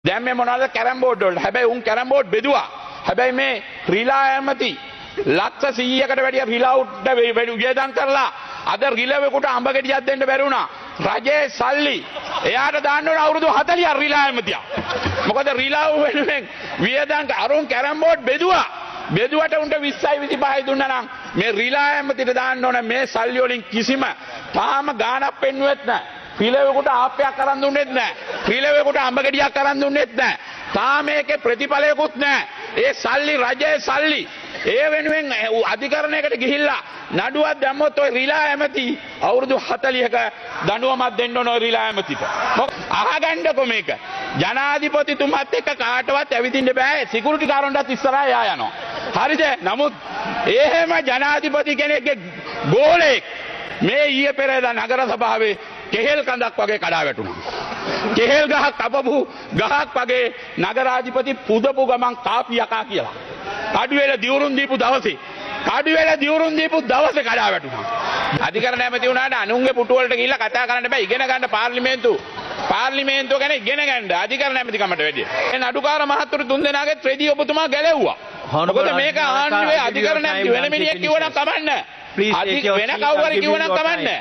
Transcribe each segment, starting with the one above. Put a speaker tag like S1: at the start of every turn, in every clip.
S1: දැන් මේ මොනවද කැරම් බෝඩ් වල. හැබැයි උන් කැරම් බෝඩ් බෙදුවා. හැබැයි මේ රිලා ඇමති ලක්ෂ 100කට වැඩිය රිලවුඩ් වියදම් කරලා අද රිලවෙකුට අඹ ගෙඩියක් දෙන්න බැරි වුණා. රජයේ සල්ලි එයාට දාන්න ඕන අවුරුදු 40ක් රිලා ඇමතියා. මොකද රිලව් වෙනුවෙන් වියදම් අරුන් කැරම් බෝඩ් බෙදුවා. බෙදුවට උන්ට 20යි 25යි දුන්නා නම් මේ රිලා ඇමතිට දාන්න ඕන මේ සල්ලි වලින් කිසිම තාම ගාණක් පෙන්නුවෙත් නැහැ. රිලවෙකුට ආප්පයක් කරන් දුන්නෙත් නැහැ. රිලවෙකුට අඹ ගෙඩියක් කරන් දුන්නෙත් නැහැ. තාම මේකේ ප්‍රතිඵලයකුත් නැහැ. ඒ සල්ලි රජයේ සල්ලි ඒ වෙනුවෙන් අධිකරණයකට ගිහිල්ලා නඩුවක් දැම්මොත් ඔය රිලා ඇමති අවුරුදු 40ක දඬුවමක් දෙන්න ඕන ඔය රිලා ඇමතිට. අහගන්නකො මේක. ජනාධිපතිතුමත් එක්ක කාටවත් ඇවිදින්න බෑ. සිකියුරිටි කාරණාවත් ඉස්සරහා යා යනවා. හරිද? නමුත් එහෙම ජනාධිපති කෙනෙක්ගේ ගෝලෙක් මේ ඊයේ පෙරේදා නගර සභාවේ කෙහෙල් කඳක් වගේ කඩා වැටුණා. කෙහෙල් ගහක් කපපු ගහක් වගේ නගරාධිපති පුදපු ගමන් කාපි යකා කියලා. කඩුවෙල දිවුරුම් දීපු දවසේ කඩා වැටුණා. අධිකරණ ඇමති වුණාට අනුන්ගේ පුටු වලට ගිහිල්ලා කතා කරන්න බෑ. ඉගෙන ගන්න පාර්ලිමේන්තුව ගැන ඉගෙන ගන්න අධිකරණ ඇමතිකමට වැඩිය. ඒ නඩුකාර මහතුරු තුන්දෙනාගේ ත්‍රෙදී ඔබතුමා ගැලෙව්වා. මොකද මේක ආණ්ඩුවේ අධිකරණ ඇමති වෙන මිනිහෙක් කිව්වනම් කමන්නේ. වෙන කවුරු හරි කිව්වනම් කමන්නේ.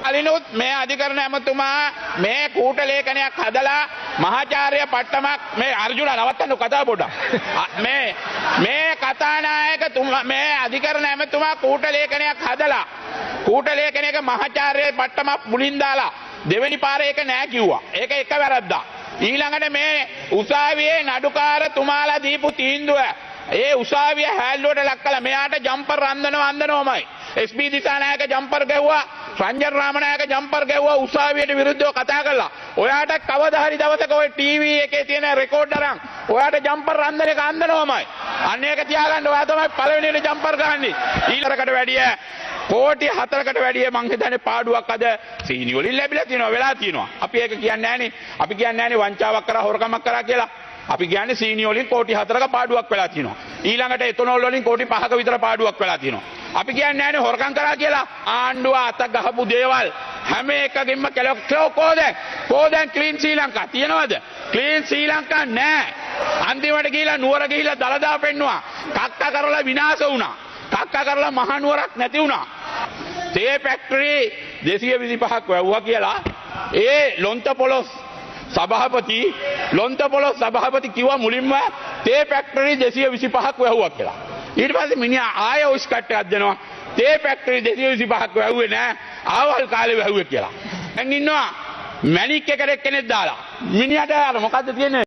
S1: අලිනුත් මේ අධිකරණ ඇමතුමා මේ කූට ලේඛනයක් හදලා මහාචාර්ය පට්ටමක් මේ අර්ජුන නවත්තන්න කතා පොඩ්ඩක් මේ කතානායකතුමා මේ අධිකරණ ඇමතුමා කූට ලේඛනයක් හදලා කූට ලේඛනයක මහාචාර්ය පට්ටමක් මුලින් දාලා දෙවෙනි පාරේ ඒක නෑ කිව්වා. ඒක එක වැරද්දක්. ඊළඟට මේ උසාවියේ නඩුකාරතුමාලා දීපු තීන්දුව ඒ උසාවිය හැල්ලුවට ලක් කළා. මෙයාට ජම්පර් අන්දනවමයි. SP දිසානායක ජම්පර් ගැව්වා. රංජන් රාමනායක ජම්පර් ගැව්වා උසාවියට විරුද්ධව කතා කළා. ඔයාට කවදා හරි දවසක ඔය ටීවී එකේ තියෙන රෙකෝඩ් අරන් ඔයාට ජම්පර් අන්දන එක අන්දනවමයි. අන්න ඒක තියාගන්න. ඔයා තමයි පළවෙනියට ජම්පර් ගහන්නේ. ඊළඟට වැඩිය කෝටි 4කට වැඩිය මං හිතන්නේ පාඩුවක් අද සීනි වලින් ලැබිලා තියෙනවා වෙලා තියෙනවා. අපි ඒක කියන්නේ නැහනේ. අපි කියන්නේ නැහනේ වංචාවක් කරා හොරකමක් කරා කියලා. අපි කියන්නේ සීනි වලින් කෝටි 4ක පාඩුවක් වෙලා තියෙනවා. ඊළඟට එතනෝල් වලින් කෝටි 5ක විතර පාඩුවක් වෙලා තියෙනවා. අපි කියන්නේ නැහනේ හොරකම් කරා කියලා. ආණ්ඩුව අත ගහපු දේවල් හැම එකකින්ම කෝදෙන් ක්ලීන් ශ්‍රී ලංකා තියනවද? ක්ලීන් ශ්‍රී ලංකා නැහැ. අන්තිමට ගිහිලා නුවර ගිහිලා දලදා පෙන්නුවා. කක්ක කරලා විනාශ වුණා. කක්ක කරලා මහ නුවරක් නැති වුණා. තේ ෆැක්ටරි 225ක් වැව්වා කියලා ඒ ලොන්තපොලොස් සභාපති කිව්වා මුලින්ම තේ ෆැක්ටරි 225ක් වැව්වා කියලා. ඊට පස්සේ මිනිහා ආය ඔයිස් කට්ටයක් දෙනවා. තේ ෆැක්ටරි 225ක් වැව්වේ නෑ. ආවල් කාලේ වැව්වේ කියලා. දැන් ඉන්නවා මැණික් එකට කෙනෙක් දාලා. මිනිහට අර මොකද්ද තියෙන්නේ?